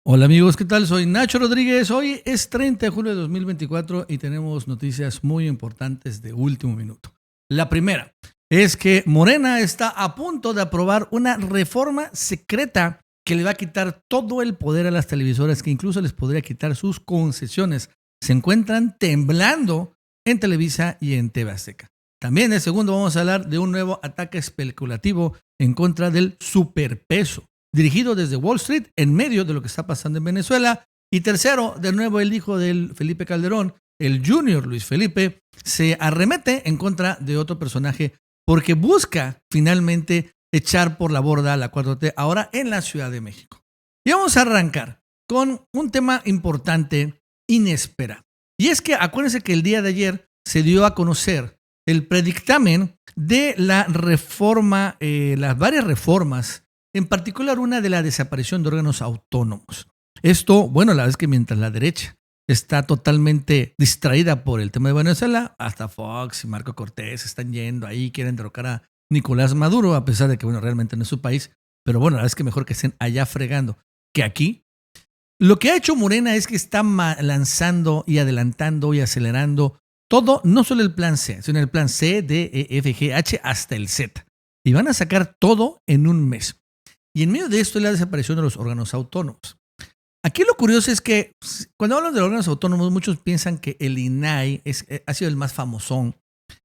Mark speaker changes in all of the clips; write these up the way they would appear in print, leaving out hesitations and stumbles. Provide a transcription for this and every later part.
Speaker 1: Hola amigos, ¿qué tal? Soy Nacho Rodríguez. Hoy es 30 de julio de 2024 y tenemos noticias muy importantes de último minuto. La primera es que Morena está a punto de aprobar una reforma secreta que le va a quitar todo el poder a las televisoras, que incluso les podría quitar sus concesiones. Se encuentran temblando en Televisa y en TV Azteca. También de segundo vamos a hablar de un nuevo ataque especulativo en contra del superpeso, dirigido desde Wall Street en medio de lo que está pasando en Venezuela. Y tercero, de nuevo el hijo del Felipe Calderón, el Junior Luis Felipe, se arremete en contra de otro personaje porque busca finalmente echar por la borda la 4T ahora en la Ciudad de México. Y vamos a arrancar con un tema importante, inesperado. Y es que acuérdense que el día de ayer se dio a conocer el predictamen de la reforma, las varias reformas, en particular una de la desaparición de órganos autónomos. Esto, bueno, la verdad es que mientras la derecha está totalmente distraída por el tema de Venezuela, hasta Fox y Marco Cortés están yendo ahí, quieren derrocar a Nicolás Maduro, a pesar de que, bueno, realmente no es su país, pero bueno, la verdad es que mejor que estén allá fregando que aquí. Lo que ha hecho Morena es que está lanzando y adelantando y acelerando todo, no solo el plan C, sino el plan C, D, E, F, G, H hasta el Z. Y van a sacar todo en un mes. Y en medio de esto es la desaparición de los órganos autónomos. Aquí lo curioso es que cuando hablan de órganos autónomos, muchos piensan que el INAI ha sido el más famosón,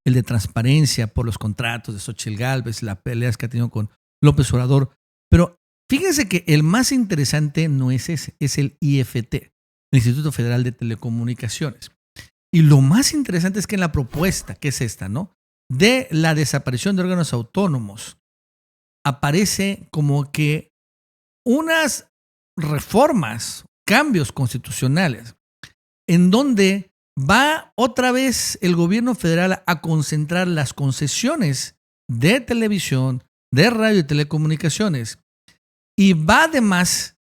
Speaker 1: el de transparencia por los contratos de Xóchitl Gálvez, las peleas que ha tenido con López Obrador. Pero fíjense que el más interesante no es ese, es el IFT, el Instituto Federal de Telecomunicaciones. Y lo más interesante es que en la propuesta, que es esta, ¿no?, de la desaparición de órganos autónomos, aparece como que unas reformas, cambios constitucionales, en donde va otra vez el gobierno federal a concentrar las concesiones de televisión, de radio y telecomunicaciones, y va además,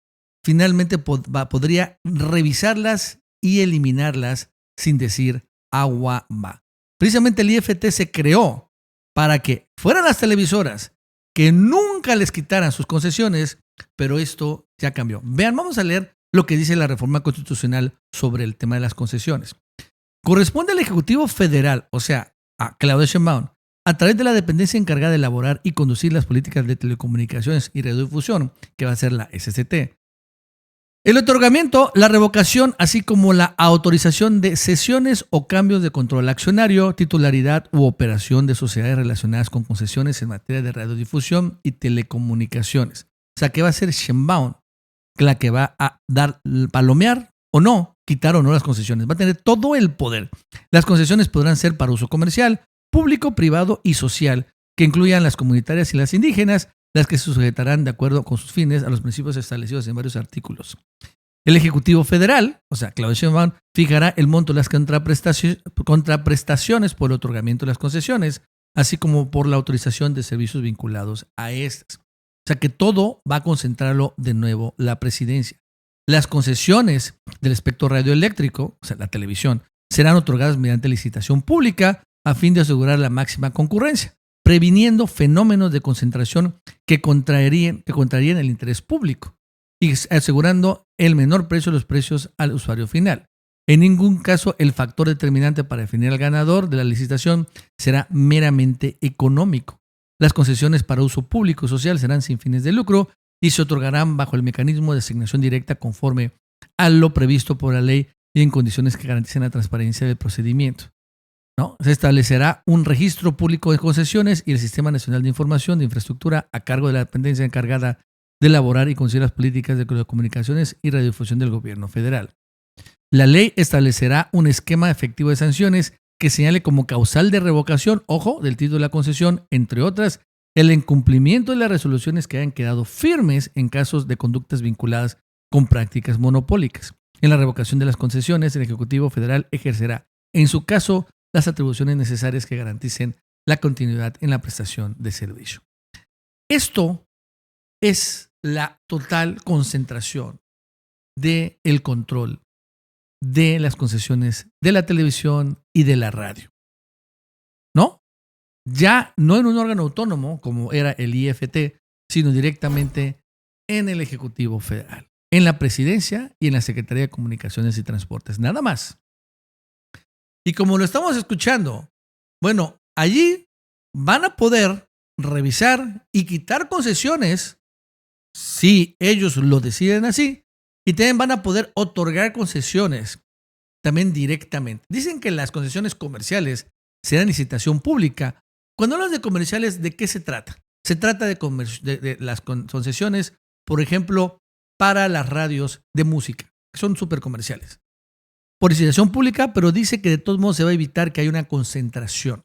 Speaker 1: finalmente podría revisarlas y eliminarlas sin decir agua va. Precisamente el IFT se creó para que fueran las televisoras que nunca les quitaran sus concesiones, pero esto ya cambió. Vean, vamos a leer lo que dice la reforma constitucional sobre el tema de las concesiones. Corresponde al Ejecutivo Federal, o sea, a Claudia Sheinbaum, a través de la dependencia encargada de elaborar y conducir las políticas de telecomunicaciones y radiodifusión, que va a ser la SCT, el otorgamiento, la revocación, así como la autorización de cesiones o cambios de control accionario, titularidad u operación de sociedades relacionadas con concesiones en materia de radiodifusión y telecomunicaciones. O sea, que va a ser Sheinbaum la que va a dar, palomear o no, quitar o no las concesiones. Va a tener todo el poder. Las concesiones podrán ser para uso comercial, público, privado y social, que incluyan las comunitarias y las indígenas, las que se sujetarán de acuerdo con sus fines a los principios establecidos en varios artículos. El Ejecutivo Federal, o sea, Claudia Sheinbaum, fijará el monto de las contraprestaciones por el otorgamiento de las concesiones, así como por la autorización de servicios vinculados a estas. O sea que todo va a concentrarlo de nuevo la presidencia. Las concesiones del espectro radioeléctrico, o sea, la televisión, serán otorgadas mediante licitación pública a fin de asegurar la máxima concurrencia, previniendo fenómenos de concentración que contraerían el interés público y asegurando el menor precio de los precios al usuario final. En ningún caso el factor determinante para definir al ganador de la licitación será meramente económico. Las concesiones para uso público y social serán sin fines de lucro y se otorgarán bajo el mecanismo de asignación directa conforme a lo previsto por la ley y en condiciones que garanticen la transparencia del procedimiento, ¿no? Se establecerá un registro público de concesiones y el Sistema Nacional de Información de Infraestructura a cargo de la dependencia encargada de elaborar y conducir las políticas de telecomunicaciones y radiodifusión del gobierno federal. La ley establecerá un esquema efectivo de sanciones que señale como causal de revocación, ojo, del título de la concesión, entre otras, el incumplimiento de las resoluciones que hayan quedado firmes en casos de conductas vinculadas con prácticas monopólicas. En la revocación de las concesiones, el Ejecutivo Federal ejercerá, en su caso, las atribuciones necesarias que garanticen la continuidad en la prestación de servicio. Esto es la total concentración del control de las concesiones de la televisión y de la radio, ¿no? Ya no en un órgano autónomo como era el IFT, sino directamente en el Ejecutivo Federal, en la presidencia y en la Secretaría de Comunicaciones y Transportes. Nada más. Y como lo estamos escuchando, bueno, allí van a poder revisar y quitar concesiones si ellos lo deciden así, y también van a poder otorgar concesiones también directamente. Dicen que las concesiones comerciales serán licitación pública. Cuando hablas de comerciales, ¿de qué se trata? Se trata de las concesiones, por ejemplo, para las radios de música, que son súper comerciales. Por licitación pública, pero dice que de todos modos se va a evitar que haya una concentración,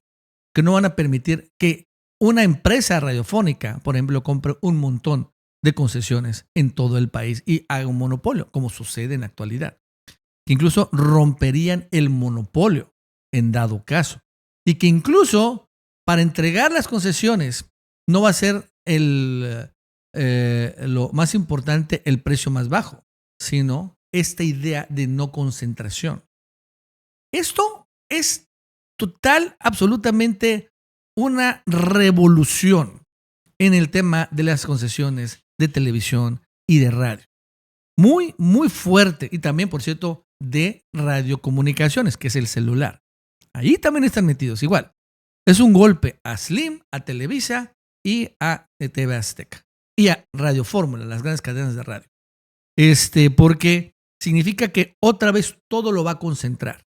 Speaker 1: que no van a permitir que una empresa radiofónica, por ejemplo, compre un montón de concesiones en todo el país y haga un monopolio, como sucede en la actualidad. Que incluso romperían el monopolio en dado caso. Y que incluso para entregar las concesiones no va a ser lo más importante el precio más bajo, sino esta idea de no concentración. Esto es absolutamente una revolución en el tema de las concesiones de televisión y de radio. Muy, muy fuerte. Y también, por cierto, de radiocomunicaciones, que es el celular. Ahí también están metidos igual. Es un golpe a Slim, a Televisa y a TV Azteca. Y a Radio Fórmula, las grandes cadenas de radio. Porque significa que otra vez todo lo va a concentrar.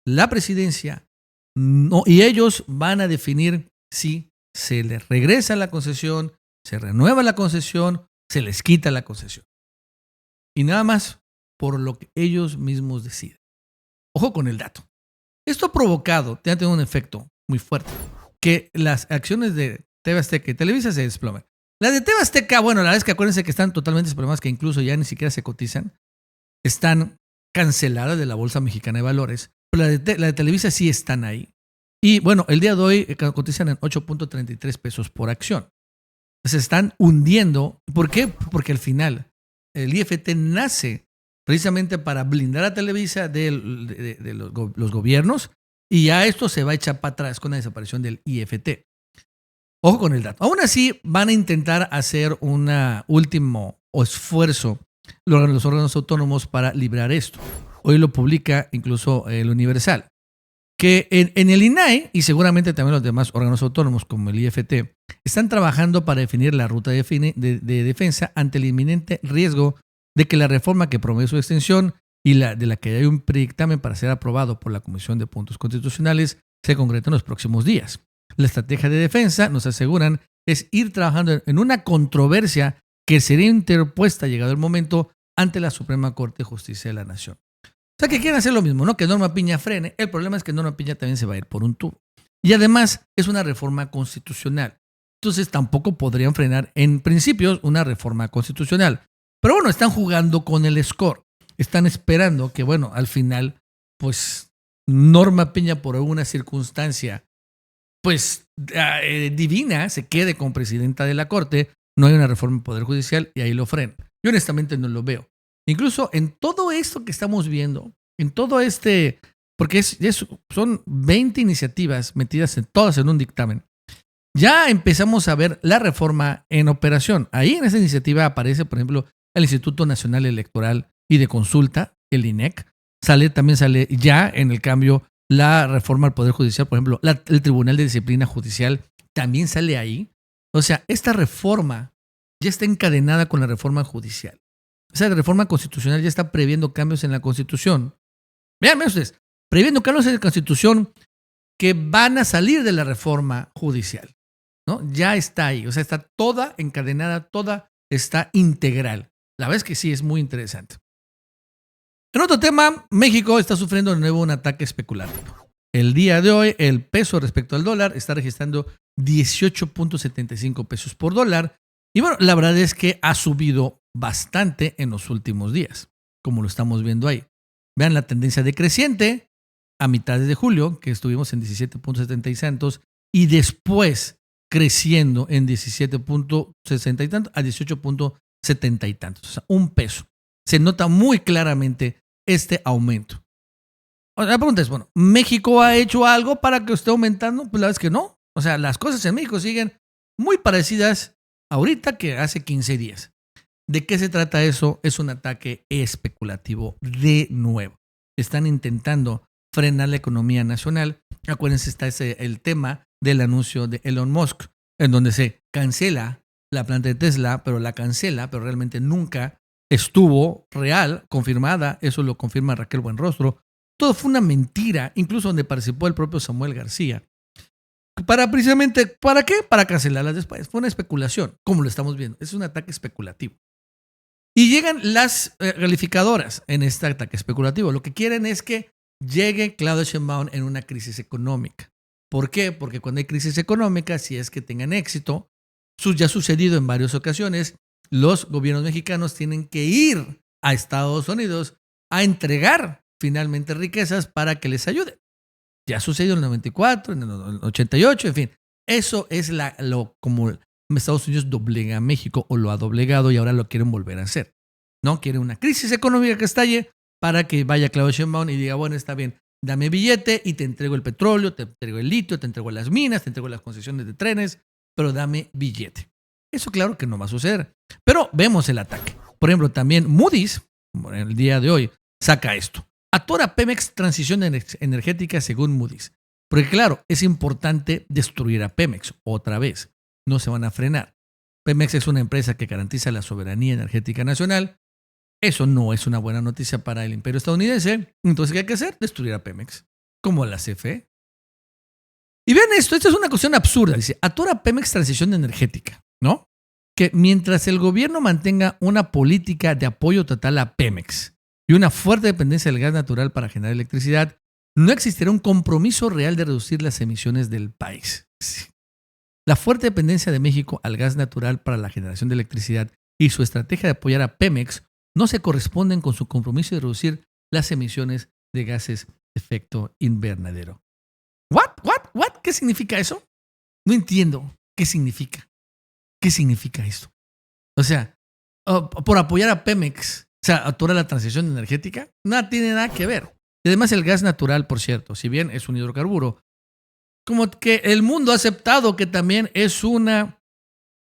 Speaker 1: La presidencia no, y ellos van a definir si se les regresa la concesión, se renueva la concesión, se les quita la concesión. Y nada más por lo que ellos mismos deciden. Ojo con el dato. Esto ha provocado, te ha tenido un efecto muy fuerte, que las acciones de TV Azteca y Televisa se desplomen. Las de TV Azteca, bueno, la verdad es que acuérdense que están totalmente desplomadas, que incluso ya ni siquiera se cotizan. Están canceladas de la Bolsa Mexicana de Valores, pero la de Televisa sí están ahí. Y bueno, el día de hoy cotizan en 8.33 pesos por acción. Se están hundiendo. ¿Por qué? Porque al final el IFT nace precisamente para blindar a Televisa de los gobiernos, y ya esto se va a echar para atrás con la desaparición del IFT. Ojo con el dato. Aún así, van a intentar hacer un último esfuerzo los órganos autónomos para librar esto. Hoy lo publica incluso el Universal, que en el INAI y seguramente también los demás órganos autónomos como el IFT están trabajando para definir la ruta de defensa ante el inminente riesgo de que la reforma que promueve su extensión y de la que hay un predictamen para ser aprobado por la Comisión de Puntos Constitucionales se concrete en los próximos días. La estrategia de defensa, nos aseguran, es ir trabajando en una controversia que sería interpuesta llegado el momento ante la Suprema Corte de Justicia de la Nación. O sea que quieren hacer lo mismo, ¿no? Que Norma Piña frene. El problema es que Norma Piña también se va a ir por un tubo. Y además es una reforma constitucional. Entonces tampoco podrían frenar en principios una reforma constitucional. Pero bueno, están jugando con el score. Están esperando que, bueno, al final, pues Norma Piña por alguna circunstancia, pues divina, se quede como presidenta de la Corte. No hay una reforma del Poder Judicial y ahí lo frenan. Yo honestamente no lo veo. Incluso en todo esto que estamos viendo, en todo porque son 20 iniciativas metidas todas en un dictamen, ya empezamos a ver la reforma en operación. Ahí en esa iniciativa aparece, por ejemplo, el Instituto Nacional Electoral y de Consulta, el INEC. También sale ya en el cambio la reforma al Poder Judicial, por ejemplo, el Tribunal de Disciplina Judicial también sale ahí. O sea, esta reforma ya está encadenada con la reforma judicial. Esa reforma constitucional ya está previendo cambios en la Constitución. Vean ustedes, previendo cambios en la Constitución que van a salir de la reforma judicial, ¿no? Ya está ahí, o sea, está toda encadenada, toda está integral. La verdad es que sí, es muy interesante. En otro tema, México está sufriendo de nuevo un ataque especulativo. El día de hoy, el peso respecto al dólar está registrando 18.75 pesos por dólar. Y bueno, la verdad es que ha subido bastante en los últimos días, como lo estamos viendo ahí. Vean la tendencia decreciente a mitades de julio, que estuvimos en 17.70 y tantos, y después creciendo en 17.60 y tantos a 18.70 y tantos. O sea, un peso. Se nota muy claramente este aumento. La pregunta es, bueno, ¿México ha hecho algo para que esté aumentando? Pues la verdad es que no. O sea, las cosas en México siguen muy parecidas ahorita que hace 15 días. ¿De qué se trata eso? Es un ataque especulativo de nuevo. Están intentando frenar la economía nacional. Acuérdense, está el tema del anuncio de Elon Musk, en donde se cancela la planta de Tesla, pero la cancela, pero realmente nunca estuvo real, confirmada. Eso lo confirma Raquel Buenrostro. Todo fue una mentira, incluso donde participó el propio Samuel García. Precisamente, ¿para qué? Para cancelarlas después. Fue una especulación, como lo estamos viendo. Es un ataque especulativo. Y llegan las calificadoras en este ataque especulativo. Lo que quieren es que llegue Claudia Sheinbaum en una crisis económica. ¿Por qué? Porque cuando hay crisis económica, si es que tengan éxito, ya ha sucedido en varias ocasiones, los gobiernos mexicanos tienen que ir a Estados Unidos a entregar finalmente riquezas para que les ayude. Ya ha sucedido en el 94, en el 88, en fin. Eso es como Estados Unidos doblega a México o lo ha doblegado y ahora lo quieren volver a hacer. ¿No? Quieren una crisis económica que estalle para que vaya Claudia Sheinbaum y diga, bueno, está bien, dame billete y te entrego el petróleo, te entrego el litio, te entrego las minas, te entrego las concesiones de trenes, pero dame billete. Eso claro que no va a suceder. Pero vemos el ataque. Por ejemplo, también Moody's, el día de hoy, saca esto. Atora Pemex transición energética según Moody's. Porque claro, es importante destruir a Pemex otra vez. No se van a frenar. Pemex es una empresa que garantiza la soberanía energética nacional. Eso no es una buena noticia para el imperio estadounidense. Entonces, ¿qué hay que hacer? Destruir a Pemex. Como la CFE. Y vean esto es una cuestión absurda. Dice, atora Pemex transición energética, ¿no? Que mientras el gobierno mantenga una política de apoyo total a Pemex y una fuerte dependencia del gas natural para generar electricidad, no existirá un compromiso real de reducir las emisiones del país. Sí. La fuerte dependencia de México al gas natural para la generación de electricidad y su estrategia de apoyar a Pemex no se corresponden con su compromiso de reducir las emisiones de gases de efecto invernadero. ¿What? ¿Qué significa eso? No entiendo qué significa. ¿Qué significa esto? O sea, por apoyar a Pemex, o sea, atorar la transición energética, no tiene nada que ver. Y además el gas natural, por cierto, si bien es un hidrocarburo, como que el mundo ha aceptado que también es una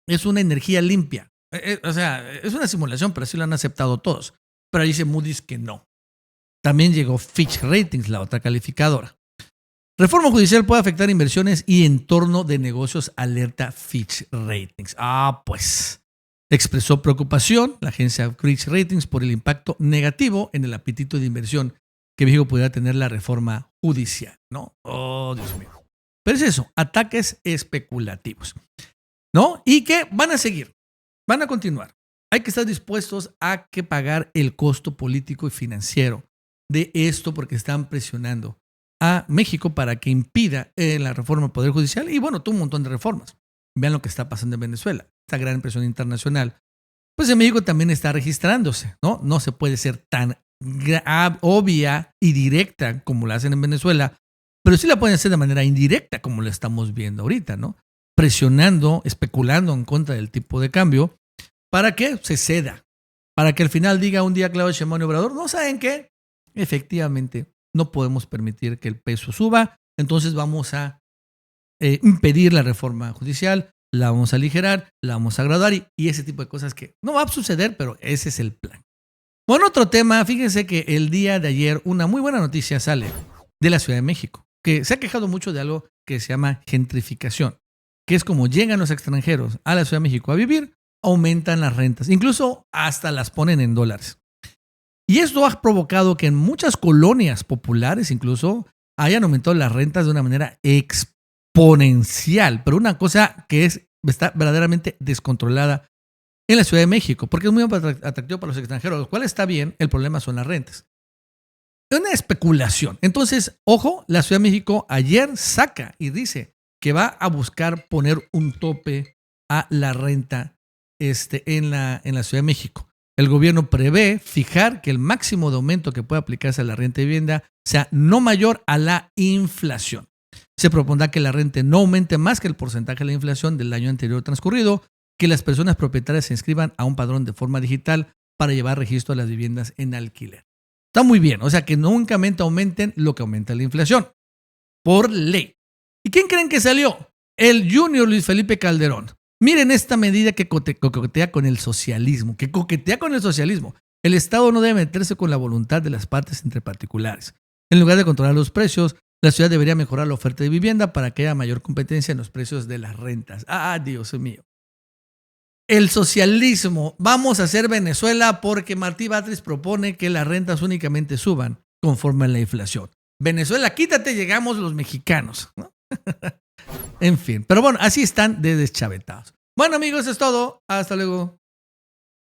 Speaker 1: energía limpia. O sea, es una simulación, pero así lo han aceptado todos. Pero dice Moody's que no. También llegó Fitch Ratings, la otra calificadora. Reforma judicial puede afectar inversiones y entorno de negocios, alerta Fitch Ratings. Pues expresó preocupación la agencia Fitch Ratings por el impacto negativo en el apetito de inversión que México pudiera tener la reforma judicial, ¿no? Oh, Dios mío. Pero es eso, ataques especulativos, ¿no? Y que van a seguir, van a continuar. Hay que estar dispuestos a que pagar el costo político y financiero de esto porque están presionando a México para que impida la reforma del Poder Judicial y bueno, un montón de reformas. Vean lo que está pasando en Venezuela, esta gran presión internacional. Pues en México también está registrándose, ¿no? No se puede ser tan obvia y directa como la hacen en Venezuela, pero sí la pueden hacer de manera indirecta como lo estamos viendo ahorita, ¿no? Presionando, especulando en contra del tipo de cambio para que se ceda, para que al final diga un día Claudia Sheinbaum y Obrador, ¿no saben qué? Efectivamente, no podemos permitir que el peso suba, entonces vamos a impedir la reforma judicial, la vamos a aligerar, la vamos a graduar y ese tipo de cosas que no va a suceder, pero ese es el plan. Bueno, otro tema, fíjense que el día de ayer una muy buena noticia sale de la Ciudad de México, que se ha quejado mucho de algo que se llama gentrificación, que es como llegan los extranjeros a la Ciudad de México a vivir, aumentan las rentas, incluso hasta las ponen en dólares. Y esto ha provocado que en muchas colonias populares incluso hayan aumentado las rentas de una manera exponencial, pero una cosa que está verdaderamente descontrolada en la Ciudad de México, porque es muy atractivo para los extranjeros, lo cual está bien, el problema son las rentas. Es una especulación. Entonces, ojo, la Ciudad de México ayer saca y dice que va a buscar poner un tope a la renta en la Ciudad de México. El gobierno prevé fijar que el máximo de aumento que pueda aplicarse a la renta de vivienda sea no mayor a la inflación. Se propondrá que la renta no aumente más que el porcentaje de la inflación del año anterior transcurrido, que las personas propietarias se inscriban a un padrón de forma digital para llevar registro de las viviendas en alquiler. Está muy bien, o sea que no únicamente aumenten lo que aumenta la inflación, por ley. ¿Y quién creen que salió? El Junior Luis Felipe Calderón. Miren esta medida que coquetea con el socialismo, El Estado no debe meterse con la voluntad de las partes entre particulares. En lugar de controlar los precios, la ciudad debería mejorar la oferta de vivienda para que haya mayor competencia en los precios de las rentas. Ah, Dios mío. El socialismo. Vamos a hacer Venezuela porque Martí Batres propone que las rentas únicamente suban conforme a la inflación. Venezuela, quítate, llegamos los mexicanos, ¿no? En fin, pero bueno, así están de deschavetados. Bueno, amigos, es todo. Hasta luego.